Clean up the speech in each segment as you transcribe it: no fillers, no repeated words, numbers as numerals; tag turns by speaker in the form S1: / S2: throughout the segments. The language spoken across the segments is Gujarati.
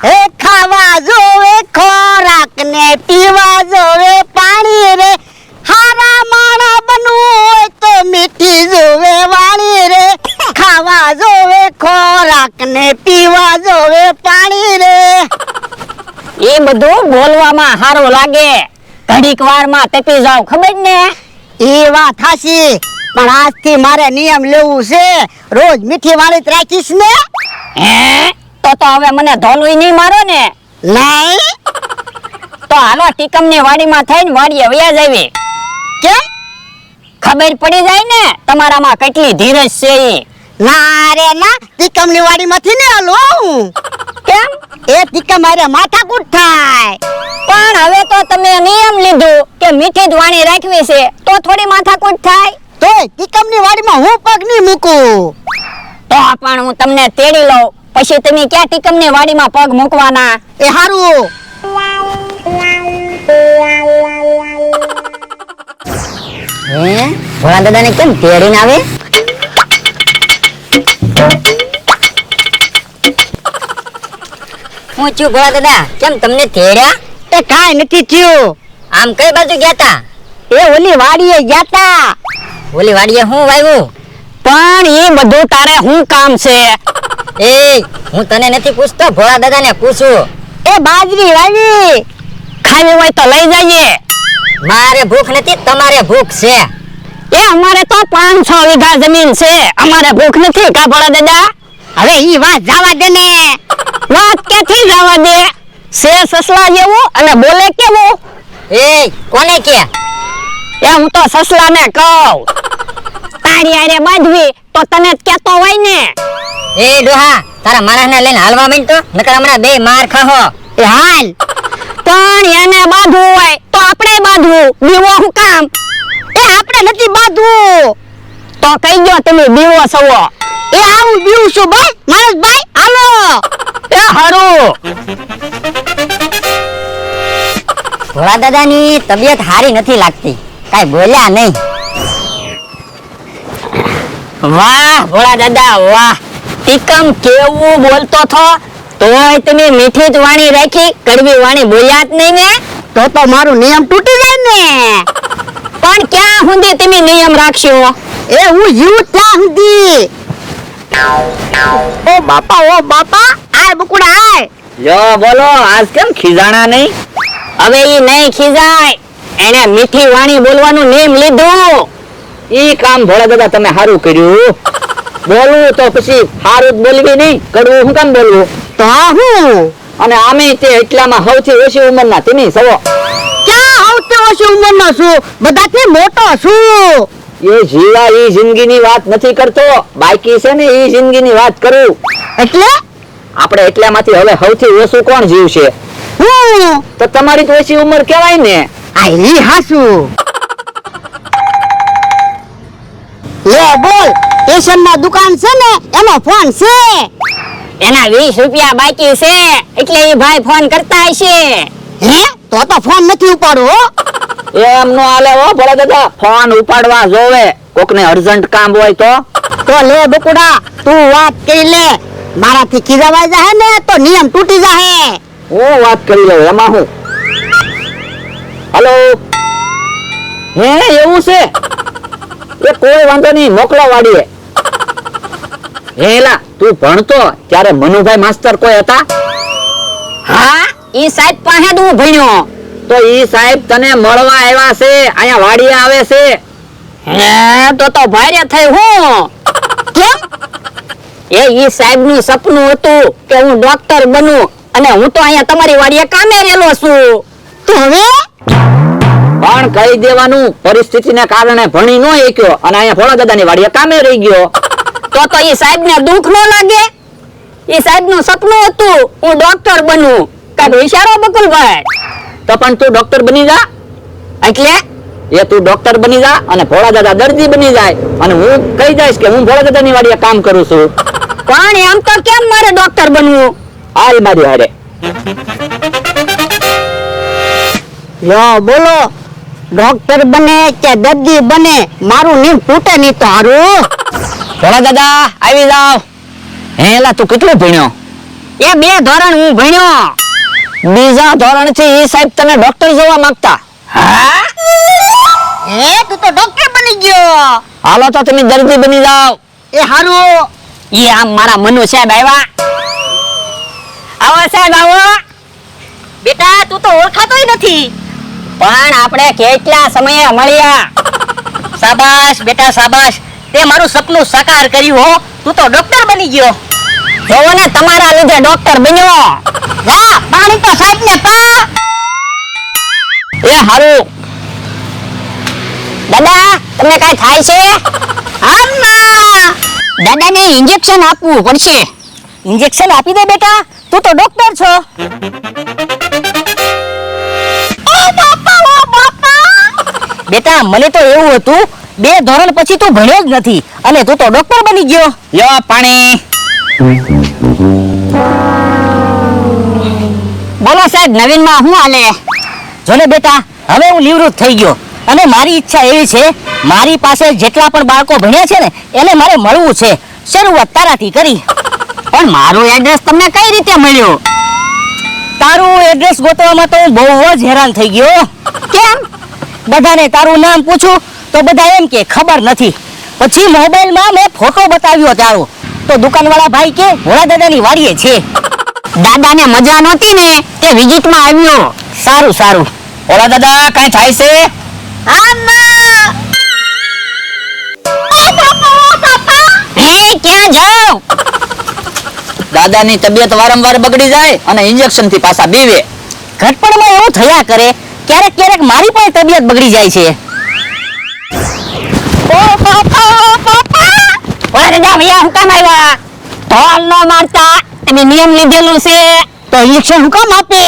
S1: હે ખાવા જોવે ખોરાક ને પીવા જોવે પાણી રે હારા માણા બનવું હોય તો મીઠી જોવે વાણી રે ખાવા જોવે ખોરાક ને પીવા જોવે પાણી રે
S2: એ બધું બોલવામાં સારું લાગે, ઘડીક વારમાં તપી જાવ, ખબર ને?
S1: એ વાત હાચી, પણ આજથી મારે નિયમ લેવું છે, રોજ મીઠી વાળી જ રાખીશ ને.
S2: હે તો હવે મને ધોલું નહીં મારો ને?
S1: નહીં
S2: તો હાલો ટીકમની વાડીમાં થઈને વાડીએ વયા જાવી.
S1: કેમ?
S2: ખબર પડી જાય ને તમારામાં કેટલી ધીરજ છે ઈ.
S1: ના રે ના, તીકમની વાડીમાંથી ને હાલો હું.
S2: કેમ?
S1: એ તીકમ હારે માથાકૂટ થાય.
S2: પણ હવે તો તમે નિયમ લીધું કે મીઠી જ વાણી રાખવી છે, તો થોડી માથાકૂટ થાય.
S1: તોય તીકમની વાડીમાં હું પગ નહીં મૂકું.
S2: તો પણ હું તમને તેડી લઉં, પછી તમે ક્યાં ટીકમની વાડીમાં પગ મૂકવાના?
S1: એ હારું.
S2: હે ભોળા દાદાને કેમ તેડીને આવે? હું છું ભોળા દાદા, કેમ તમને તેડ્યા?
S1: એ કાંઈ નથી થયું.
S2: આમ કઈ બાજુ ગયા તા?
S1: એ ઓલી વાડીએ ગયા તા.
S2: ઓલી વાડીએ હું વાવ્યું? પણ એ બધું તારે શું કામ છે? એ હું તને નથી પૂછતો, ભોળા દાદાને પૂછું.
S1: એ બાજરી વાવી.
S2: ખાવી હોય તો લઈ જઈએ. મારે ભૂખ નથી, તમારે ભૂખ છે. એ અમારે તો 500 વીઘા જમીન છે, અમારે ભૂખ નથી કા ભોળા દાદા?
S1: હવે ઈ વાત જવા દે ને.
S2: વાત ક્યાંથી જવા દે? છે સસલા જેવું અને બોલે કેવું? એ કોને કે? એ હું તો સસલાને કહું. તારી આરે બાંધવી તો તને જ કહેતો હોય ને. એ ડોહા, તારા માણસને લઈને હાલવા માંડ તો, નકર હમણાં બે માર ખાહો.
S1: એ હાલ.
S2: પણ એને બાંધવું હોય તો આપણે બાંધવું, બીવો હું કામ?
S1: એ આપણે નથી બાંધવું.
S2: તો કહી ગયો તમે બીવો સવો.
S1: એ આવું બીવું છું ભાઈ, માણસભાઈ હાલો.
S2: એ હારું. ભોળા દાદાની તબિયત હારી નથી લાગતી, કાઈ બોલ્યા નહીં. વાહ ભોળા દાદા વાહ, ટીકમ કેવું બોલતો થો, તોય તમે મીઠી જ વાણી રાખી, કડવી વાણી બોલ્યા જ નહીં ને?
S1: તો મારું નિયમ તૂટી જાય ને.
S2: પણ ક્યાં સુધી તમે નિયમ રાખશો?
S1: એ હું જીવું ત્યાં સુધી. ઓ બાપા આય બકુડા આય.
S2: યો બોલો, આજ કેમ ખીજાણા નહીં? હવે ઈ નહીં ખીજાય, એને મીઠી વાણી બોલવાનું નિયમ લીધું. ઈ કામ ભોળા દાદા તમે સારું કર્યું. બોલવું તો પછી સારું જ બોલવી નહીં, કડવું શું કામ બોલવું?
S1: તો હું
S2: અને આમે તે એટલામાં સૌથી ઓછી ઉંમરના તમે સવો.
S1: ક્યાં આવતે ઓછી ઉંમરનો છું, બધાથી મોટો છું.
S2: એ જીવા ઈ જિંદગીની વાત નથી કરતો, બાકી છે ને ઈ જિંદગીની વાત કરું.
S1: એટલે
S2: આપણે એટલામાંથી હવે સૌથી ઓછું કોણ જીવશે?
S1: હું
S2: તો તમારી તો ઓછી ઉંમર કહેવાય ને.
S1: આ ઈ હાસુ. લે બોલ, સ્ટેશનમાં દુકાન છે ને એનો ફોન છે.
S2: એના 20 રૂપિયા બાકી છે, એટલે એ ભાઈ ફોન કરતા હશે.
S1: હે તો ફોન નથી ઉપાડવો.
S2: એમ નો હાલે હો ભોળા દાદા, ફોન ઉપાડવા જોવે, કોકને અર્જન્ટ કામ હોય તો.
S1: તો લે બકુડા, તું વાત કરી લે, મારાથી ખીજાવાઈ જાહે ને તો નિયમ તૂટી જાહે.
S2: હું વાત કરી લઉં, એમાં હું. હેલો, હે એવું છે? એ કોઈ વાંધો નહીં, મોકલો વાડીએ. હેલા તું ભણતો ત્યારે મનુભાઈ માસ્ટર કોઈ હતા? હા, ઈ સાહેબ પાસે જ હું ભણ્યો. તો ઈ સાહેબ તને મળવા આવ્યા છે, અહીંયા વાડીએ આવે છે. હે તો ભારે થઈ હું.
S1: કેમ?
S2: એ ઈ સાહેબ નું સપનું હતું કે હું ડોક્ટર બનું, અને હું તો અહીંયા તમારી વાડીએ કામે રહેલો છું.
S1: તો હવે
S2: પણ કહી દેવાનું, પરિસ્થિતિને કારણે ભણી ન શક્યો અને અહીંયા ભોળા દાદાની વાડીએ કામે રહી ગયો. તો ઈ સાહેબ ને દુઃખ ન લાગે? ઈ સાહેબ નું સપનું હતું હું ડોક્ટર બનું, કાંઈક વિચારો બકુલભાઈ. તો પણ તું ડોક્ટર બની જા. એટલે એ તું ડોક્ટર બની જા અને ભોળા દાદા દર્દી બની જાય, અને હું કહી જઈશ કે હું ભોળા દાદાની વાડીએ કામ કરું છું. પણ એમ તો કેમ મારે ડોક્ટર બનવું? હાલ મારી હારે.
S1: યો બોલો, ડોક્ટર બને કે દર્દી બને, મારું નિયમ તૂટે નહીં તો હારું.
S2: ભોળા દાદા આવી જાવ. હેલા તું કેટલું ભણ્યો? એ 2 ધોરણ હું ભણ્યો. બીજા ધોરણ થી ઈ સાહેબ તમે ડોક્ટર જોવા માંગતા?
S1: હા તું તો ડોક્ટર બની ગયો.
S2: હાલો તો તમે દર્દી બની જાઓ.
S1: એ હારું.
S2: ઈ આમ મારા મનુ સાહેબ આવ્યા. આવો સાહેબ આવો.
S1: બેટા તું તો ઓળખાતોય નથી.
S2: પણ આપણે કેટલા સમયે મળ્યા.
S1: શાબાશ બેટા શાબાશ, તે મારું સપનું સાકાર કર્યું હો. તું તો ડોક્ટર બની ગયો.
S2: જોવો ને તમારા લીધે ડોક્ટર બન્યો.
S1: જા પાણી તો સાહેબને પા.
S2: એ હારું. દાદા તમને કાઈ થાય છે?
S1: આમાં
S2: દાદાને ઇન્જેક્શન આપવું પડશે.
S1: ઇન્જેક્શન આપી દે બેટા, તું તો ડોક્ટર છો. બેટા મને તો એવું હતું 2 ધોરણ પછી તું ભણ્યો જ નથી અને તું તો ડોક્ટર બની ગયો.
S2: યો પાણી. બોલો સાહેબ, નવીનમાં શું હાલે?
S1: જોને બેટા હવે હું નિવૃત્ત થઈ ગયો અને મારી ઈચ્છા એવી છે, મારી પાસે જેટલા પણ બાળકો ભણ્યા છે ને એને મારે મળવું છે. શરૂઆત તારાથી કરી.
S2: પણ મારું એડ્રેસ તમને કઈ રીતે મળ્યું?
S1: તારું એડ્રેસ ગોતવામાં તો હું બહુ જ હેરાન થઈ ગયો.
S2: કેમ?
S1: બધાને તારું નામ પૂછું તો બધા એમ કે ખબર નથી. પછી મોબાઈલમાં મેં ફોટો બતાવ્યો તારો તો દુકાનવાળા ભાઈ કે ભોળા દાદાની વાડીએ છે.
S2: દાદાને મજા નહોતી ને તે વિઝિટમાં આવ્યો.
S1: સારું સારું.
S2: ઓલા દાદા કઈ થાય છે? હે ક્યાં જાવ? દાદાની તબિયત વારંવાર બગડી જાય અને ઇન્જેક્શન થી પાછા બીવે.
S1: ઘટપણમાં એવું થયા કરે, ક્યારેક ક્યારેક મારી પણ તબિયત બગડી જાય છે.
S2: ઓલા દાદા ભૈયા હું કામ આવ્યા? ઢોલ નો મારતા, તમે નિયમ લીધેલું છે.
S1: તો ઇન્જેક્શન હું કામ આપે?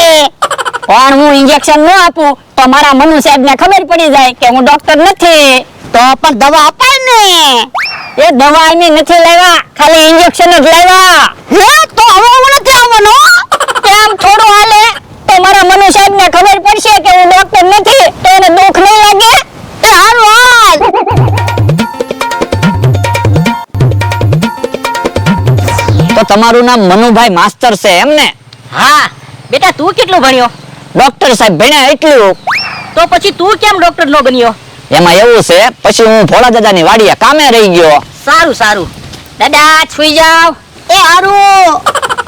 S2: પણ હું ઇન્જેક્શન ન આપું તો મારા મનુ સાહેબ ને ખબર પડી જાય કે હું ડોક્ટર નથી.
S1: તો પણ દવા અપાય ને.
S2: એ દવા એની નથી લાવ્યા, ખાલી ઇન્જેક્શન જ લાવ્યા.
S1: હે તો હવે હું નથી આવવાનો.
S2: એમ થોડું હાલે? તો મારા મનુ સાહેબ ને ખબર પડશે કે હું ડોક્ટર નથી તો એને દુઃખ નહીં લાગે?
S1: એ હારું હાલ.
S2: તો તમારું નામ મનુભાઈ માસ્તર છે એમ ને?
S1: હા બેટા તું કેટલું ભણ્યો?
S2: ડોક્ટર સાહેબ ભણ્યા એટલું.
S1: તો પછી તું કેમ ડોક્ટર નો બન્યો?
S2: એમાં એવું છે, પછી હું ભોળા દાદાની વાડીએ કામે રહી ગયો.
S1: સારું સારું.
S2: દાદા સુઈ જાવ.
S1: એ હારું.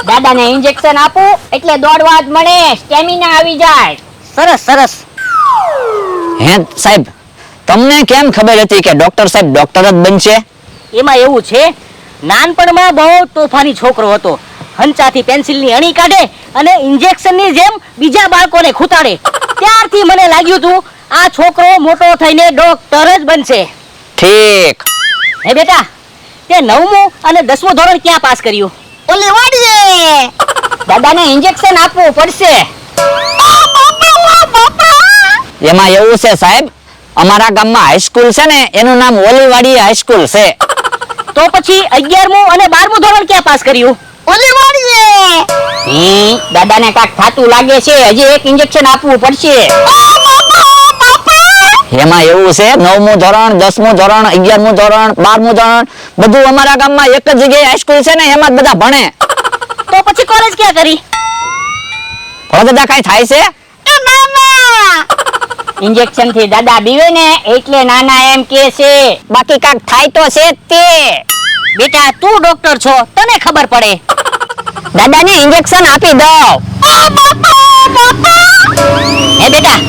S2: દાદાને ઇન્જેક્શન આપું એટલે દોડવા જ મળે, સ્ટેમિના આવી જાય.
S1: સરસ સરસ.
S2: હે સાહેબ, તમને કેમ ખબર હતી કે ડોક્ટર સાહેબ ડોક્ટર જ બનશે?
S1: એમાં એવું છે, નાનપણમાં બહુ તોફાની છોકરો હતો. હંચાથી પેન્સિલની અણી કાઢે અને ઇન્જેક્શનની જેમ બીજા બાળકોને ખૂતાડે. ત્યારથી મને લાગ્યું હતું આ છોકરો મોટો થઈને ડોક્ટર જ બનશે.
S2: ઠીક.
S1: હે બેટા, તે 9મું અને 10મું ધોરણ ક્યાં પાસ કર્યું? ઓલી વાડીએ.
S2: દાદાને ઇન્જેક્શન આપવું પડશે. એમાં એવું છે સાહેબ, અમારા ગામમાં હાઈસ્કૂલ છે ને એનું નામ ઓલીવાડી હાઈસ્કૂલ છે.
S1: તો પછી 11મું અને 12મું ધોરણ ક્યાં પાસ કર્યું? ઓલી વાડીએ.
S2: દાદાને કાક થાતું લાગે છે, હજી એક ઇન્જેક્શન આપવું પડશે. એમાં એવું છે, 9મું ધોરણ, 10મું ધોરણ, 11મું ધોરણ, 12મું ધોરણ બધું અમારા ગામમાં એક જ જગ્યાએ હાઈસ્કૂલ છે ને એમાં જ બધા ભણે.
S1: તો પછી કોલેજ ક્યાં કરી?
S2: ભોળા દાદા કઈ થાય છે? ઇન્જેક્શન થી દાદા બીવે ને એટલે નાના એમ કે છે, બાકી કાક થાય તો છે જ તે.
S1: બેટા તું ડોક્ટર છો, તને ખબર પડે.
S2: દાદાને ઇન્જેક્શન આપી દો.
S1: હે બેટા,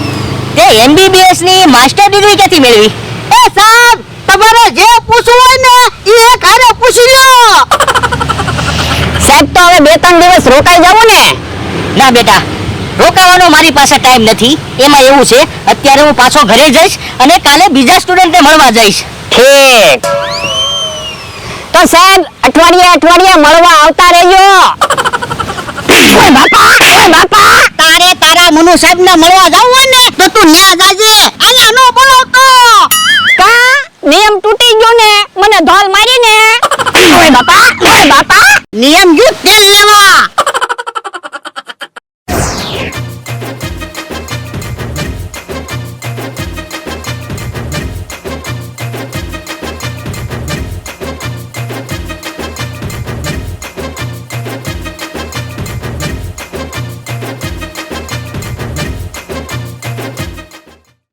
S1: તે MBBS ની માસ્ટર ડિગ્રી ક્યાંથી મેળવી? એ સાહેબ, તમારે જે પૂછવું હોય ને એ એક હારે પૂછી લો.
S2: સાહેબ તો હવે 2-3 દિવસ રોકાઈ જાવું ને?
S1: ના બેટા, રોકાવાનો મારી પાસે ટાઈમ નથી. એમાં એવું છે, અત્યારે હું પાછો ઘરે જઈશ અને કાલે બીજા સ્ટુડન્ટને મળવા જઈશ.
S2: ઠીક. તો સાહેબ અઠવાડિયે મળવા આવતા રહેજો.
S1: બાપા તારે તારા મનુ સાહેબ ને મળવા જવું હોય ને તો તું ન્યા જાજે, અહીંયા નો બોલાવતો.
S2: કા નિયમ તૂટી ગયો ને, મને ધોલ મારી